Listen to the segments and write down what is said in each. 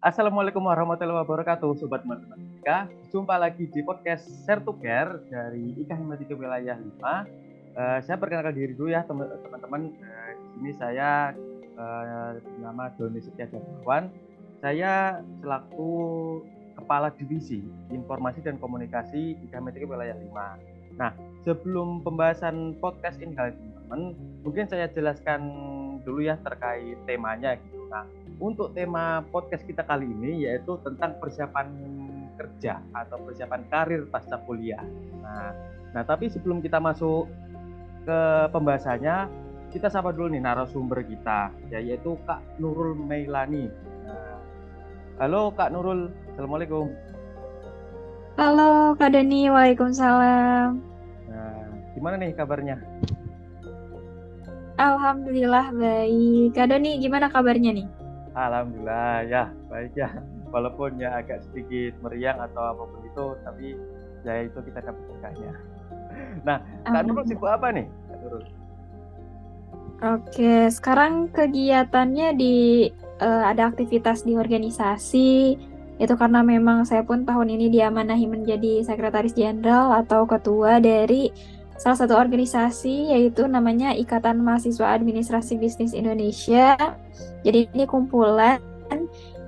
Assalamualaikum warahmatullahi wabarakatuh, Sobat Matematika. Jumpa lagi di podcast Share to Care dari IKA Matematika Wilayah 5. Saya perkenalkan diri dulu ya teman-teman. Di sini saya nama Doni Setia Darmawan. Saya selaku Kepala Divisi Informasi dan Komunikasi IKA Matematika Wilayah 5. Nah, sebelum pembahasan podcast ini kali teman-teman, mungkin saya jelaskan dulu ya terkait temanya gitu. Nah, untuk tema podcast kita kali ini yaitu tentang persiapan kerja atau persiapan karir pasca kuliah. Nah, tapi sebelum kita masuk ke pembahasannya, kita sapa dulu nih narasumber kita, yaitu Kak Nurul Meilani. Nah, halo Kak Nurul, Assalamualaikum. Halo Kak Dani, Waalaikumsalam. Nah, gimana nih kabarnya? Alhamdulillah baik. Kak Dani, gimana kabarnya nih? Alhamdulillah ya, baik ya. Walaupun ya agak sedikit meriang atau apapun itu, tapi ya itu kita dapat berkahnya. Nah, Kak Nurul Alhamdulillah. sibuk apa nih? Kak Nurul? Oke, sekarang kegiatannya ada aktivitas di organisasi. Itu karena memang saya pun tahun ini diamanahi menjadi sekretaris jenderal atau ketua dari salah satu organisasi yaitu namanya Ikatan Mahasiswa Administrasi Bisnis Indonesia. Jadi ini kumpulan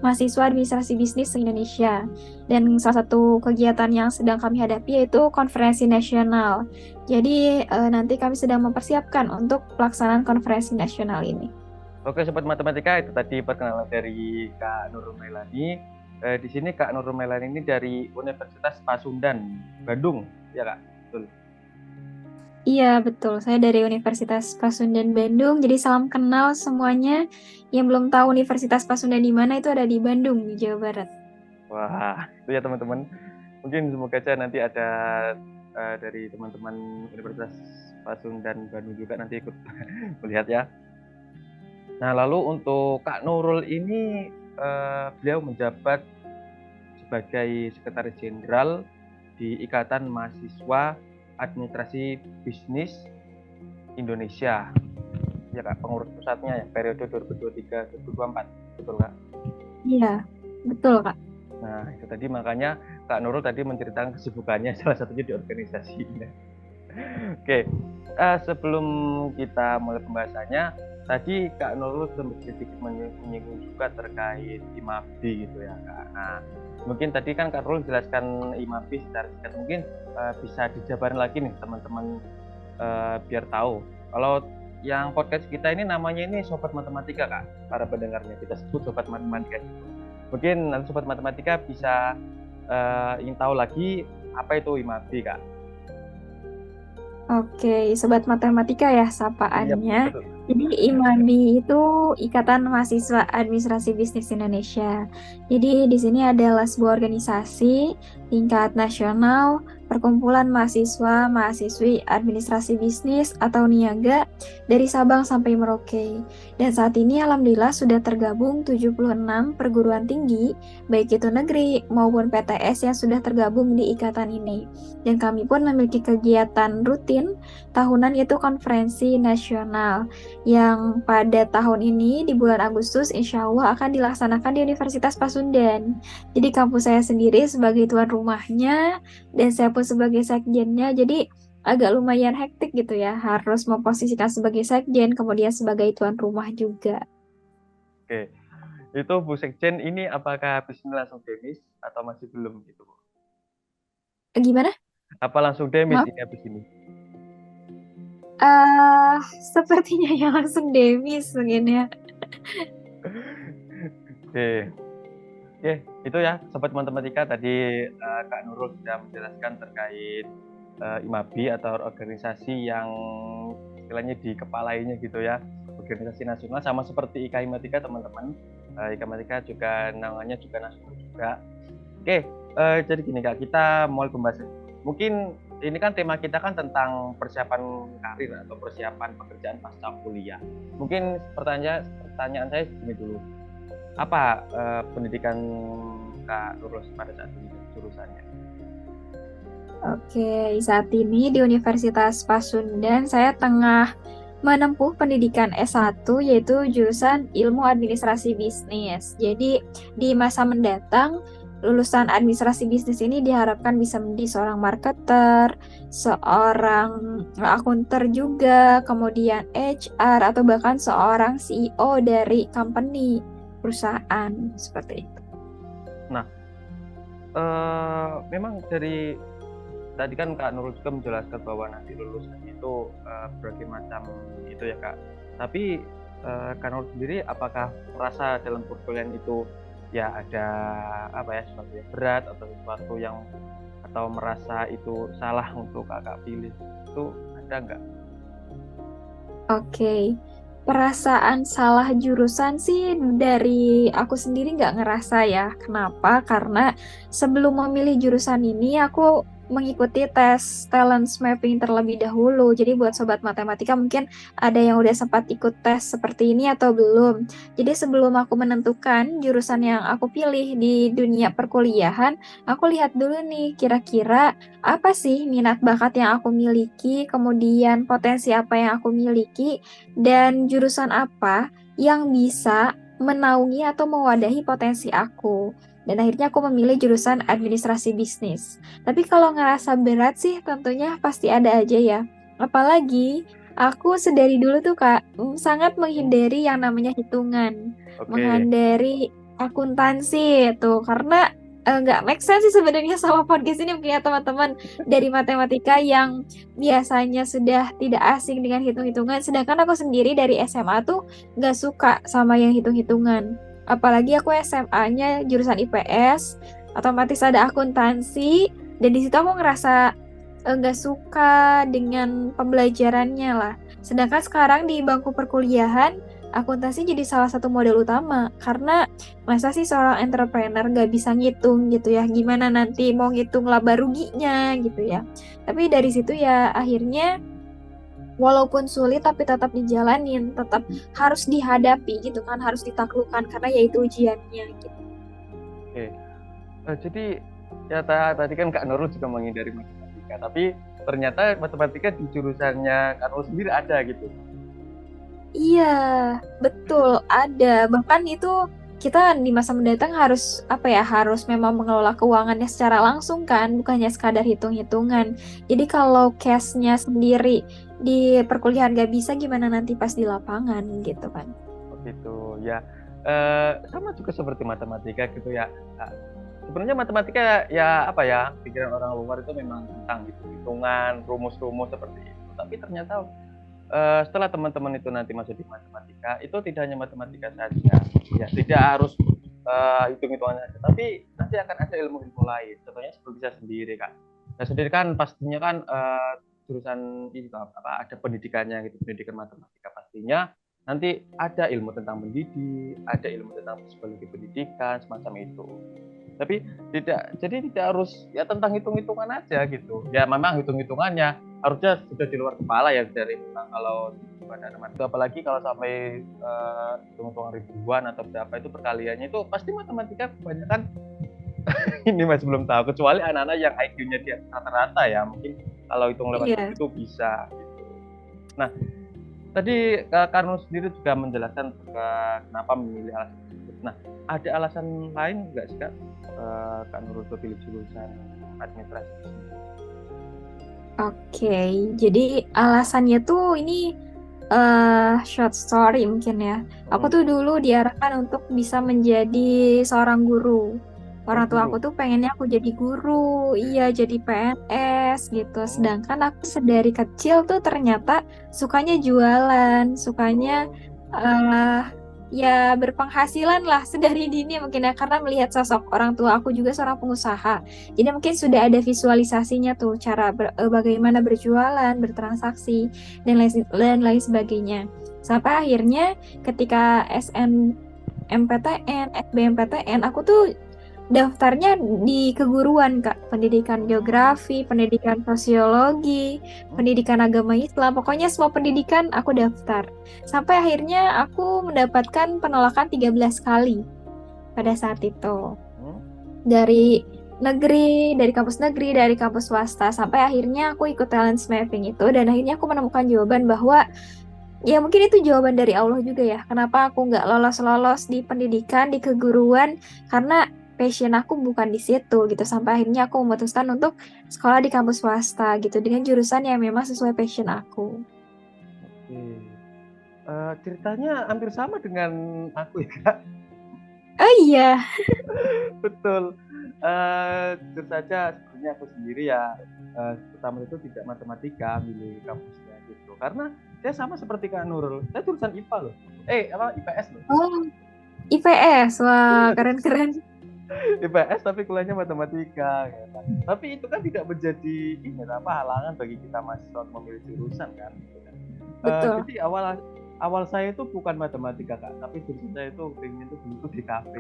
mahasiswa administrasi bisnis se-Indonesia. Dan salah satu kegiatan yang sedang kami hadapi yaitu konferensi nasional. Jadi nanti kami sedang mempersiapkan untuk pelaksanaan konferensi nasional ini. Oke, Sobat Matematika, itu tadi perkenalan dari Kak Nurul Melani. Di sini Kak Nurul Melani ini dari Universitas Pasundan, Bandung, ya Kak? Betul. Iya, betul. Saya dari Universitas Pasundan Bandung. Jadi salam kenal semuanya. Yang belum tahu Universitas Pasundan di mana itu ada di Bandung, di Jawa Barat. Wah, itu ya teman-teman. Mungkin semoga aja nanti ada dari teman-teman Universitas Pasundan Bandung juga nanti ikut melihat ya. Nah, lalu untuk Kak Nurul ini, beliau menjabat sebagai Sekretaris Jenderal di Ikatan Mahasiswa Administrasi Bisnis Indonesia. Ya Kak, pengurus pusatnya ya, periode 2023-2024. Betul Kak? Iya, betul Kak. Nah, itu tadi makanya Kak Nurul tadi menceritakan kesibukannya salah satunya di organisasi. Oke, sebelum kita mulai pembahasannya, tadi Kak Nurul sedikit menyinggung juga terkait IMABI gitu ya Kak. Nah, mungkin tadi kan Kak Nurul jelaskan IMABI secara singkat, mungkin bisa dijabarin lagi nih teman-teman biar tahu. Kalau yang podcast kita ini namanya ini Sobat Matematika Kak, para pendengarnya kita sebut Sobat Matematika. Mungkin nanti Sobat Matematika bisa ingin tahu lagi apa itu IMABI Kak. Oke, Sobat Matematika ya Iya, sapaannya. betul. Jadi IMABI itu Ikatan Mahasiswa Administrasi Bisnis Indonesia. Jadi di sini adalah sebuah organisasi tingkat nasional, perkumpulan mahasiswa, mahasiswi administrasi bisnis atau niaga dari Sabang sampai Merauke. Dan saat ini alhamdulillah sudah tergabung 76 perguruan tinggi, baik itu negeri maupun PTS yang sudah tergabung di ikatan ini. Dan kami pun memiliki kegiatan rutin tahunan yaitu konferensi nasional yang pada tahun ini di bulan Agustus insya Allah akan dilaksanakan di Universitas Pasundan. Jadi kampus saya sendiri sebagai tuan rumahnya dan saya pun sebagai sekjennya. Jadi agak lumayan hektik gitu ya, harus memposisikan sebagai sekjen kemudian sebagai tuan rumah juga. Oke, itu Bu Sekjen ini apakah habis ini langsung demis atau masih belum gitu Bu? Gimana? Apa langsung demis Maaf. ini habis ini? eh Sepertinya yang langsung demis mungkin ya. Oke, oke, itu ya Sobat Matematika tadi Kak Nurul sudah menjelaskan terkait IMABI atau organisasi yang istilahnya dikepalainya gitu ya, organisasi nasional sama seperti IKA Matematika teman-teman. IKA Matematika juga namanya juga nasional juga. Oke, jadi gini Kak, kita mulai pembahasan. Mungkin ini kan tema kita kan tentang persiapan karir atau persiapan pekerjaan pasca kuliah. Mungkin pertanyaan saya gini dulu. Apa pendidikan Kak Nurul pada saat ini jurusannya? Oke, saat ini di Universitas Pasundan saya tengah menempuh pendidikan S1 yaitu jurusan Ilmu Administrasi Bisnis. Jadi di masa mendatang lulusan administrasi bisnis ini diharapkan bisa menjadi seorang marketer, seorang akunter juga, kemudian HR atau bahkan seorang CEO dari company perusahaan seperti itu. Nah, memang dari tadi kan Kak Nurul juga menjelaskan bahwa nanti lulusan itu berbagai macam itu ya Kak. Tapi Kak Nurul sendiri apakah merasa dalam perkuliahan itu ya ada sesuatu yang berat atau sesuatu yang atau merasa itu salah untuk Kakak pilih, itu ada nggak? Oke, perasaan salah jurusan sih dari aku sendiri nggak ngerasa ya. Kenapa? Karena sebelum memilih jurusan ini aku mengikuti tes talent mapping terlebih dahulu. Jadi buat sobat matematika mungkin ada yang udah sempat ikut tes seperti ini atau belum. Jadi sebelum aku menentukan jurusan yang aku pilih di dunia perkuliahan, aku lihat dulu nih kira-kira apa sih minat bakat yang aku miliki, kemudian potensi apa yang aku miliki, dan jurusan apa yang bisa menaungi atau mewadahi potensi aku. Dan akhirnya aku memilih jurusan administrasi bisnis. Tapi kalau ngerasa berat sih tentunya pasti ada aja ya. Apalagi aku sedari dulu tuh Kak, sangat menghindari yang namanya hitungan. Menghindari akuntansi itu karena nggak make sense sih sebenarnya sama podcast ini mungkin ya teman-teman dari matematika yang biasanya sudah tidak asing dengan hitung-hitungan, sedangkan aku sendiri dari SMA tuh nggak suka sama yang hitung-hitungan. Apalagi aku SMA-nya jurusan IPS, otomatis ada akuntansi, dan di situ aku ngerasa nggak suka dengan pembelajarannya lah. Sedangkan sekarang di bangku perkuliahan, akuntansi jadi salah satu modal utama, karena masa sih seorang entrepreneur nggak bisa ngitung gitu ya, gimana nanti mau ngitung laba ruginya gitu ya. Tapi dari situ ya akhirnya walaupun sulit tapi tetap dijalanin, tetap harus dihadapi gitu kan, harus ditaklukkan karena yaitu ujiannya gitu. Oke. Jadi ya tadi kan Kak Nurul juga menghindari matematika, tapi ternyata matematika di jurusannya Kak Nurul sendiri ada gitu. Iya, betul, ada. Bahkan itu kita di masa mendatang harus harus memang mengelola keuangannya secara langsung kan, bukannya sekadar hitung-hitungan. Jadi kalau case-nya sendiri di perkuliahan gak bisa, gimana nanti pas di lapangan gitu kan. Begitu ya. Sama juga seperti matematika gitu ya. Sebenarnya matematika ya pikiran orang luar itu memang tentang hitung-hitungan, rumus-rumus seperti itu. Tapi ternyata setelah teman-teman itu nanti masuk di matematika, itu tidak hanya matematika saja, ya tidak harus hitung-hitungan saja, tapi nanti akan ada ilmu-ilmu lain. Contohnya seperti saya sendiri Kak. Saya sendiri kan pastinya kan jurusan ini ada pendidikannya gitu, pendidikan matematika pastinya. Nanti ada ilmu tentang mendidik, ada ilmu tentang psikologi pendidikan semacam itu. Tapi tidak harus ya tentang hitung-hitungan aja gitu. Ya memang hitung-hitungannya harusnya sudah di luar kepala ya dari kalau pada teman itu, apalagi kalau sampai hitung-hitungan ribuan atau berapa itu perkaliannya itu pasti matematika kebanyakan ini masih belum tahu, kecuali anak-anak yang IQ-nya di rata-rata ya mungkin kalau hitung lewat itu bisa gitu. Nah tadi Karno sendiri juga menjelaskan kenapa memilih alasan tersebut. Nah ada alasan lain nggak sih Kak Nurul pilih jurusan administrasi? Oke, jadi alasannya tuh ini short story mungkin ya. Aku tuh dulu diarahkan untuk bisa menjadi seorang guru. Orang tua aku tuh pengennya aku jadi guru, iya jadi PNS gitu. Sedangkan aku sedari kecil tuh ternyata sukanya jualan, sukanya ya berpenghasilan lah sedari dini mungkin ya, karena melihat sosok orang tua aku juga seorang pengusaha. Jadi mungkin sudah ada visualisasinya tuh cara bagaimana berjualan, bertransaksi dan lain sebagainya. Sampai akhirnya ketika SNMPTN, SBMPTN aku tuh daftarnya di keguruan Kak, pendidikan geografi, pendidikan sosiologi, pendidikan agama Islam, pokoknya semua pendidikan aku daftar. Sampai akhirnya aku mendapatkan penolakan 13 kali pada saat itu. Dari negeri, dari kampus negeri, dari kampus swasta, sampai akhirnya aku ikut talent mapping itu, dan akhirnya aku menemukan jawaban bahwa Ya mungkin itu jawaban dari Allah juga ya. Kenapa aku nggak lolos-lolos di pendidikan, di keguruan? Karena passion aku bukan di situ gitu. Sampai akhirnya aku memutuskan untuk sekolah di kampus swasta gitu. Dengan jurusan yang memang sesuai passion aku. Oke. Ceritanya hampir sama dengan aku ya Kak. Oh iya. Betul. Jujur saja sebenarnya aku sendiri ya pertama itu tidak matematika milih kampusnya gitu. Karena saya sama seperti Kak Nurul. Saya jurusan IPA loh. IPS loh. Oh, IPS. Wah, keren-keren. IPS tapi kuliahnya matematika ya kan. Tapi itu kan tidak menjadi halangan bagi kita mahasiswa untuk memilih jurusan kan gitu kan. Betul. Jadi awal saya itu bukan matematika Kak, tapi jurusan saya itu pengen itu dulu tuh DKV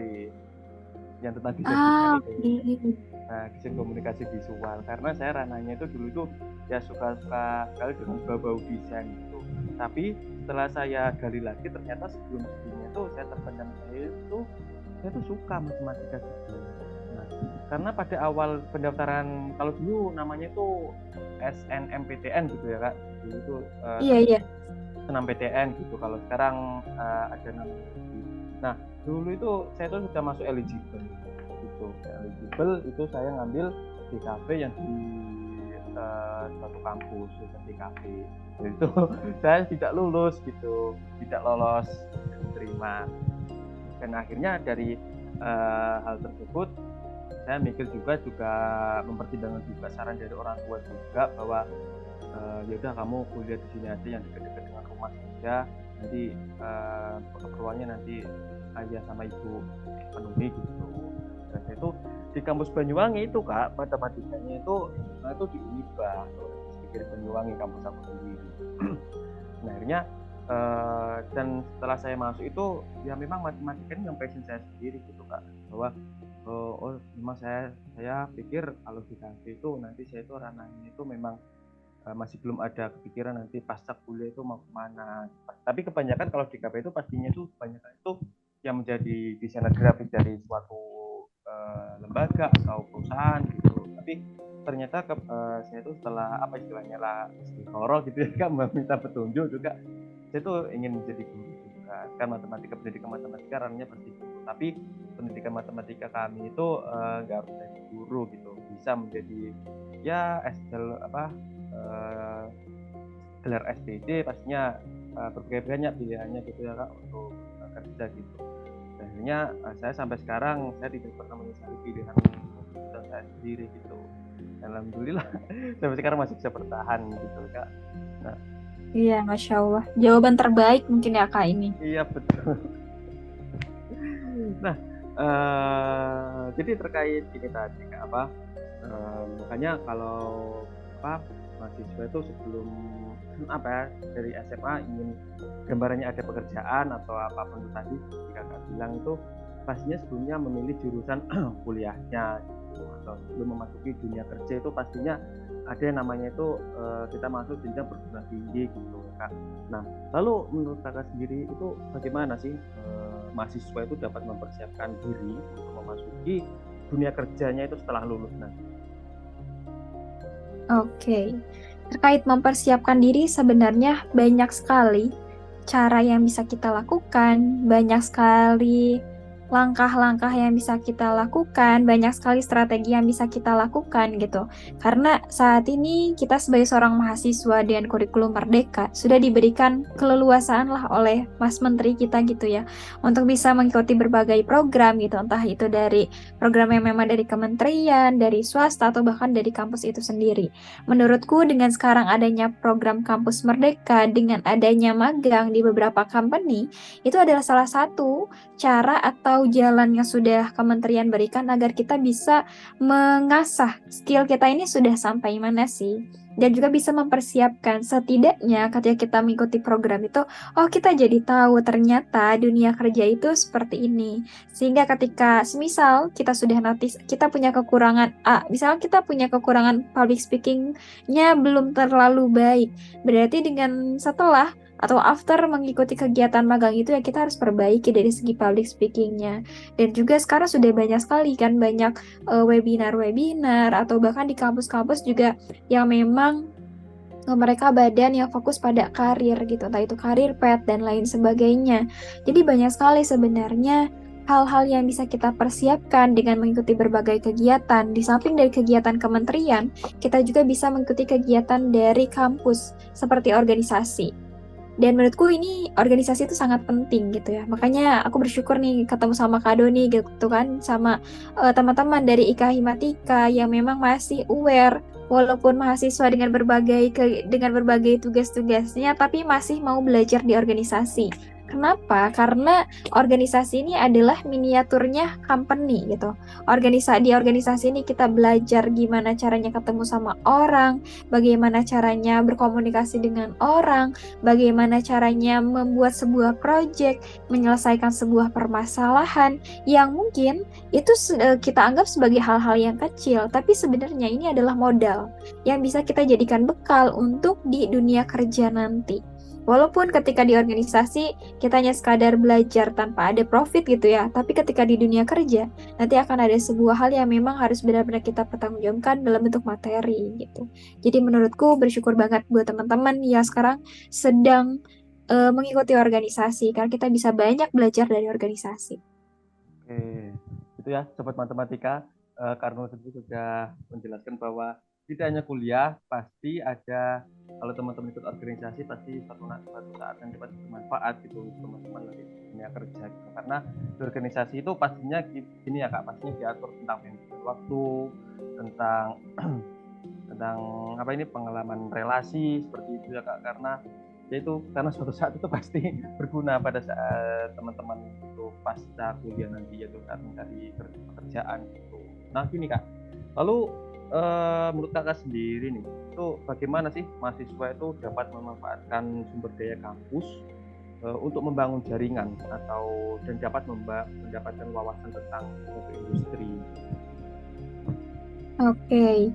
yang tentang desain desain Ah, itu. oke. Nah, desain komunikasi visual karena saya ranahnya itu dulu itu ya suka-suka sekali dengan bau-bau desain gitu. Tapi setelah saya gali lagi ternyata sebelumnya tuh saya terpendam saya tuh suka matematika gitu. Nah, karena pada awal pendaftaran kalau dulu namanya itu SNMPTN gitu ya Kak. Dulu itu Iya, iya. SNMPTN gitu. Kalau sekarang ada namanya. Nah, dulu itu saya tuh sudah masuk eligible gitu. Eligible itu saya ngambil DKV yang di suatu kampus jurusan DKV. Jadi itu saya tidak lulus gitu, tidak lolos diterima. Dan akhirnya dari hal tersebut saya mikir juga mempertimbangkan juga saran dari orang tua juga bahwa ya udah kamu kuliah di sini aja yang dekat-dekat dengan rumah saja, nanti keperluannya nanti ayah sama ibu penuhi gitu. Dan saya itu di kampus Banyuwangi itu Kak, matematikanya itu di Uniba, di Banyuwangi kampus aku sendiri. Nah akhirnya dan setelah saya masuk itu ya memang matematika ini yang passion saya sendiri gitu Kak, bahwa memang saya pikir kalau di kafe itu nanti saya itu ranahnya itu memang masih belum ada kepikiran nanti pasca kuliah itu mau kemana. Tapi kebanyakan kalau di KP itu pastinya itu kebanyakan itu yang menjadi desainer grafis dari suatu lembaga atau perusahaan gitu. Tapi ternyata saya itu setelah apa istilahnya lah istikharah gitu ya Kak, meminta petunjuk juga. Saya tuh ingin menjadi guru juga. Kan pendidikan matematika ranahnya pasti guru. Tapi pendidikan matematika kami itu nggak harus jadi guru gitu. Bisa menjadi ya gelar SPD pastinya berbagai banyak pilihannya gitu ya Kak untuk kerja gitu. Dan akhirnya saya sampai sekarang saya tidak pernah menyesali pilihan jurusan saya sendiri gitu. Dan alhamdulillah sampai sekarang masih bisa bertahan gitu Kak. Nah, Iya, Masya Allah. Jawaban terbaik mungkin ya Kak ini. iya betul. Nah, jadi terkait ini tadi Kak makanya kalau mahasiswa itu sebelum dari SMA ingin gambarannya ada pekerjaan atau apapun itu tadi Kakak bilang itu pastinya sebelumnya memilih jurusan kuliahnya gitu. Atau sebelum memasuki dunia kerja itu pastinya ada yang namanya itu kita masuk jenjang perguruan tinggi gitu Kak. Nah, lalu menurut Kakak sendiri itu bagaimana sih mahasiswa itu dapat mempersiapkan diri untuk memasuki dunia kerjanya itu setelah lulus nanti? Oke. Terkait mempersiapkan diri sebenarnya banyak sekali cara yang bisa kita lakukan, banyak sekali langkah-langkah yang bisa kita lakukan, banyak sekali strategi yang bisa kita lakukan gitu. Karena saat ini kita sebagai seorang mahasiswa dengan kurikulum merdeka sudah diberikan keleluasaan lah oleh Mas Menteri kita gitu ya untuk bisa mengikuti berbagai program gitu, entah itu dari program yang memang dari kementerian, dari swasta atau bahkan dari kampus itu sendiri. Menurutku dengan sekarang adanya program kampus merdeka, dengan adanya magang di beberapa company, itu adalah salah satu cara atau jalan yang sudah kementerian berikan agar kita bisa mengasah skill kita ini sudah sampai mana sih. Dan juga bisa mempersiapkan setidaknya ketika kita mengikuti program itu, oh kita jadi tahu ternyata dunia kerja itu seperti ini. Sehingga ketika semisal kita sudah notice kita punya kekurangan A, misalnya kita punya kekurangan public speaking-nya belum terlalu baik. Berarti dengan setelah atau after mengikuti kegiatan magang itu ya kita harus perbaiki dari segi public speaking-nya. Dan juga sekarang sudah banyak sekali kan banyak webinar-webinar atau bahkan di kampus-kampus juga yang memang mereka badan yang fokus pada karir gitu, entah itu karir path dan lain sebagainya. Jadi banyak sekali sebenarnya hal-hal yang bisa kita persiapkan dengan mengikuti berbagai kegiatan. Di samping dari kegiatan kementerian, kita juga bisa mengikuti kegiatan dari kampus seperti organisasi. Dan menurutku ini organisasi itu sangat penting gitu ya. Makanya aku bersyukur nih ketemu sama Kak Doni gitu kan, sama teman-teman dari IKA Himatika yang memang masih aware walaupun mahasiswa dengan berbagai tugas-tugasnya, tapi masih mau belajar di organisasi. Kenapa? Karena organisasi ini adalah miniaturnya company gitu. Di organisasi ini kita belajar gimana caranya ketemu sama orang, bagaimana caranya berkomunikasi dengan orang, bagaimana caranya membuat sebuah project, menyelesaikan sebuah permasalahan yang mungkin itu kita anggap sebagai hal-hal yang kecil, tapi sebenarnya ini adalah modal yang bisa kita jadikan bekal untuk di dunia kerja nanti. Walaupun ketika di organisasi kita hanya sekadar belajar tanpa ada profit gitu ya, tapi ketika di dunia kerja nanti akan ada sebuah hal yang memang harus benar-benar kita pertanggungjawabkan dalam bentuk materi gitu. Jadi menurutku bersyukur banget buat teman-teman yang sekarang sedang mengikuti organisasi, karena kita bisa banyak belajar dari organisasi. Oke, itu ya Sobat Matematika. Karena sudah menjelaskan bahwa tidak hanya kuliah, pasti ada, kalau teman-teman ikut organisasi pasti suatu saat nanti pasti bermanfaat gitu teman-teman nanti dunia kerja gitu. Karena di organisasi itu pastinya gini ya Kak, pastinya diatur tentang manajemen waktu, tentang tentang apa ini pengalaman relasi seperti itu ya Kak, karena suatu saat itu pasti berguna pada saat teman-teman itu pasca kuliah nanti, yaitu karena dari pekerjaan gitu. Nah gini Kak, lalu menurut Kakak sendiri nih, itu bagaimana sih mahasiswa itu dapat memanfaatkan sumber daya kampus untuk membangun jaringan dan dapat mendapatkan wawasan tentang suatu industri? Oke.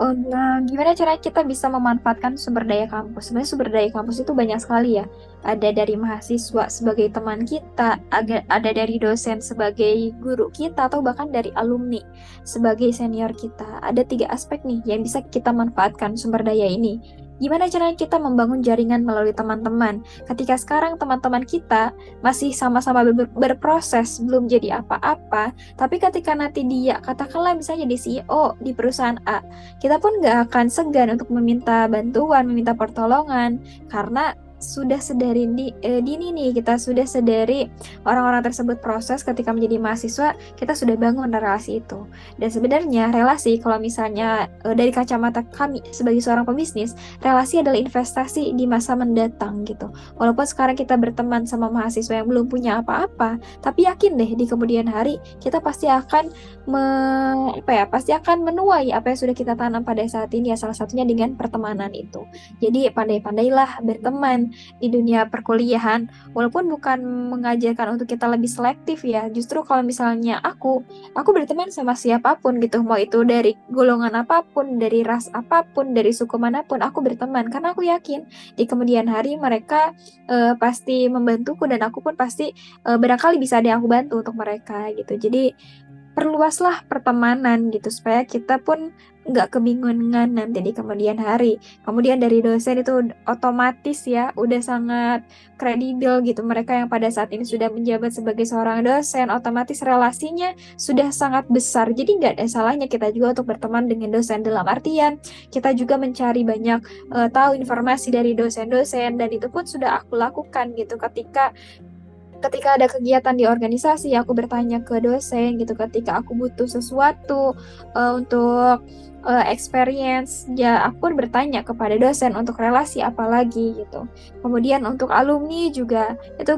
Nah, gimana cara kita bisa memanfaatkan sumber daya kampus? Sebenarnya sumber daya kampus itu banyak sekali ya. Ada dari mahasiswa sebagai teman kita, ada dari dosen sebagai guru kita, atau bahkan dari alumni sebagai senior kita. Ada 3 aspek nih yang bisa kita manfaatkan sumber daya ini. Gimana caranya kita membangun jaringan melalui teman-teman? Ketika sekarang teman-teman kita masih sama-sama berproses, belum jadi apa-apa, tapi ketika nanti dia, katakanlah misalnya jadi CEO di perusahaan A, kita pun nggak akan segan untuk meminta bantuan, meminta pertolongan, karena sudah dini nih, kita sudah sedari orang-orang tersebut proses ketika menjadi mahasiswa, kita sudah bangun relasi itu. Dan sebenarnya relasi, kalau misalnya dari kacamata kami sebagai seorang pebisnis, relasi adalah investasi di masa mendatang gitu. Walaupun sekarang kita berteman sama mahasiswa yang belum punya apa-apa, tapi yakin deh di kemudian hari kita pasti akan pasti akan menuai apa yang sudah kita tanam pada saat ini ya, salah satunya dengan pertemanan itu. Jadi pandai-pandailah berteman di dunia perkuliahan, walaupun bukan mengajarkan untuk kita lebih selektif ya. Justru kalau misalnya aku berteman sama siapapun gitu, mau itu dari golongan apapun, dari ras apapun, dari suku manapun, aku berteman karena aku yakin di kemudian hari mereka pasti membantuku, dan aku pun pasti barangkali bisa ada yang aku bantu untuk mereka gitu. Jadi perluaslah pertemanan gitu supaya kita pun nggak kebingungan nanti di kemudian hari. Kemudian dari dosen itu otomatis ya udah sangat kredibel gitu. Mereka yang pada saat ini sudah menjabat sebagai seorang dosen, otomatis relasinya sudah sangat besar. Jadi nggak ada salahnya kita juga untuk berteman dengan dosen, dalam artian kita juga mencari banyak tahu informasi dari dosen-dosen, dan itu pun sudah aku lakukan gitu ketika ada kegiatan di organisasi, aku bertanya ke dosen gitu. Ketika aku butuh sesuatu untuk experience, ya aku pun bertanya kepada dosen untuk relasi apalagi gitu. Kemudian untuk alumni juga itu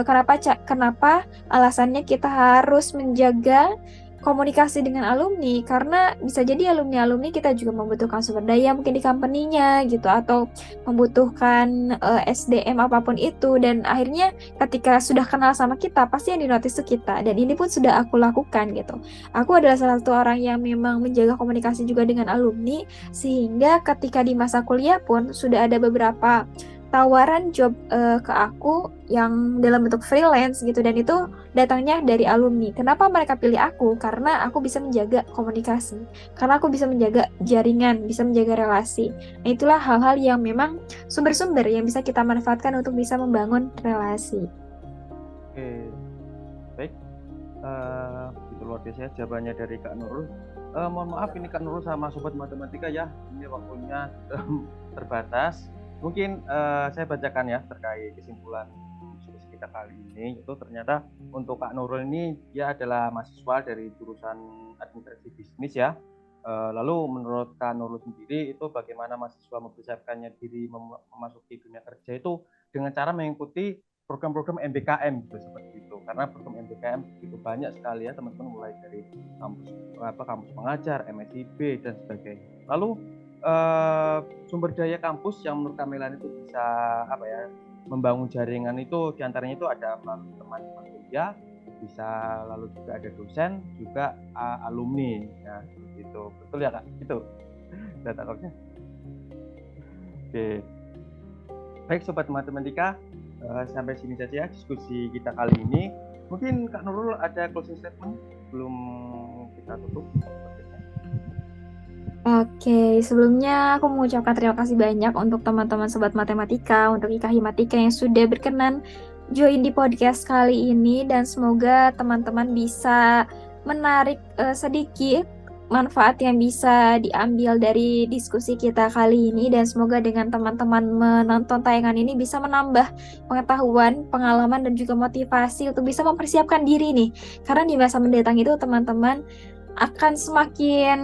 kenapa alasannya kita harus menjaga komunikasi dengan alumni, karena bisa jadi alumni kita juga membutuhkan sumber daya mungkin di company-nya gitu, atau membutuhkan SDM apapun itu, dan akhirnya ketika sudah kenal sama kita pasti yang dinotis itu kita, dan ini pun sudah aku lakukan gitu. Aku adalah salah satu orang yang memang menjaga komunikasi juga dengan alumni, sehingga ketika di masa kuliah pun sudah ada beberapa tawaran job ke aku yang dalam bentuk freelance gitu, dan itu datangnya dari alumni. Kenapa mereka pilih aku? Karena aku bisa menjaga komunikasi, karena aku bisa menjaga jaringan, bisa menjaga relasi. Nah, itulah hal-hal yang memang sumber-sumber yang bisa kita manfaatkan untuk bisa membangun relasi. Oke, baik. Itu luar biasa ya jawabannya dari Kak Nurul. Mohon maaf ini Kak Nurul sama Sobat Matematika ya, ini waktunya terbatas. Mungkin saya bacakan ya terkait kesimpulan diskusi kita kali ini. Itu ternyata untuk Kak Nurul ini dia adalah mahasiswa dari jurusan administrasi bisnis ya. Lalu menurut Kak Nurul sendiri itu bagaimana mahasiswa mempersiapkannya diri memasuki dunia kerja itu dengan cara mengikuti program-program MBKM gitu seperti itu, karena program MBKM begitu banyak sekali ya teman-teman, mulai dari kampus pengajar, MSIB dan sebagainya. Lalu sumber daya kampus yang menurut Kamelan itu bisa membangun jaringan itu diantaranya itu ada melalui teman-teman kuliah, bisa, lalu juga ada dosen, juga alumni ya, seperti itu. Betul ya Kak? Itu data lognya. Oke, baik Sobat Matematika, sampai sini saja diskusi kita kali ini. Mungkin Kak Nurul ada closing statement sebelum kita tutup podcastnya. Oke, sebelumnya aku mengucapkan terima kasih banyak untuk teman-teman Sobat Matematika, untuk IKA Himatika yang sudah berkenan join di podcast kali ini, dan semoga teman-teman bisa menarik sedikit manfaat yang bisa diambil dari diskusi kita kali ini, dan semoga dengan teman-teman menonton tayangan ini bisa menambah pengetahuan, pengalaman, dan juga motivasi untuk bisa mempersiapkan diri nih. Karena di masa mendatang itu teman-teman akan semakin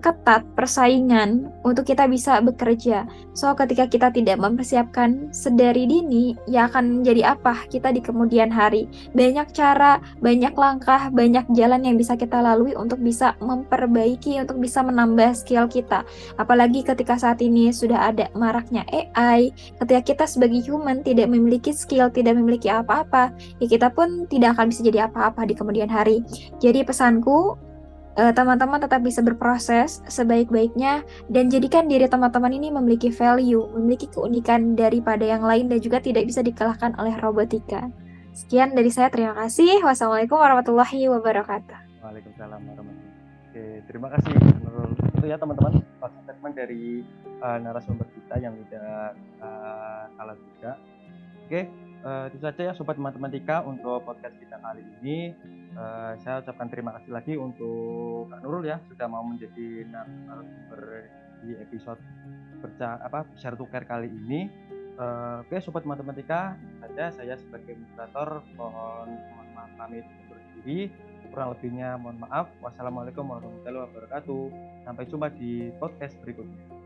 ketat persaingan untuk kita bisa bekerja. So, ketika kita tidak mempersiapkan sedari dini, ya akan menjadi apa kita di kemudian hari. Banyak cara, banyak langkah, banyak jalan yang bisa kita lalui untuk bisa memperbaiki, untuk bisa menambah skill kita. Apalagi ketika saat ini sudah ada maraknya AI, ketika kita sebagai human tidak memiliki skill, tidak memiliki apa-apa, ya kita pun tidak akan bisa jadi apa-apa di kemudian hari. Jadi pesanku, teman-teman tetap bisa berproses sebaik-baiknya, dan jadikan diri teman-teman ini memiliki value, memiliki keunikan daripada yang lain, dan juga tidak bisa dikalahkan oleh robotika. Sekian dari saya, terima kasih. Wassalamualaikum warahmatullahi wabarakatuh. Waalaikumsalam warahmatullahi wabarakatuh. Oke, terima kasih Nurul. Itu ya teman-teman, statement dari narasumber kita yang tidak kalah juga. Oke, itu saja ya Sobat Matematika untuk podcast kita kali ini. Saya ucapkan terima kasih lagi untuk Kak Nurul ya, sudah mau menjadi narasumber di episode share to care kali ini. Oke Sobat Matematika, itu saja saya sebagai moderator mohon maaf pamit undur diri. Kurang lebihnya mohon maaf. Wassalamualaikum warahmatullahi wabarakatuh. Sampai jumpa di podcast berikutnya.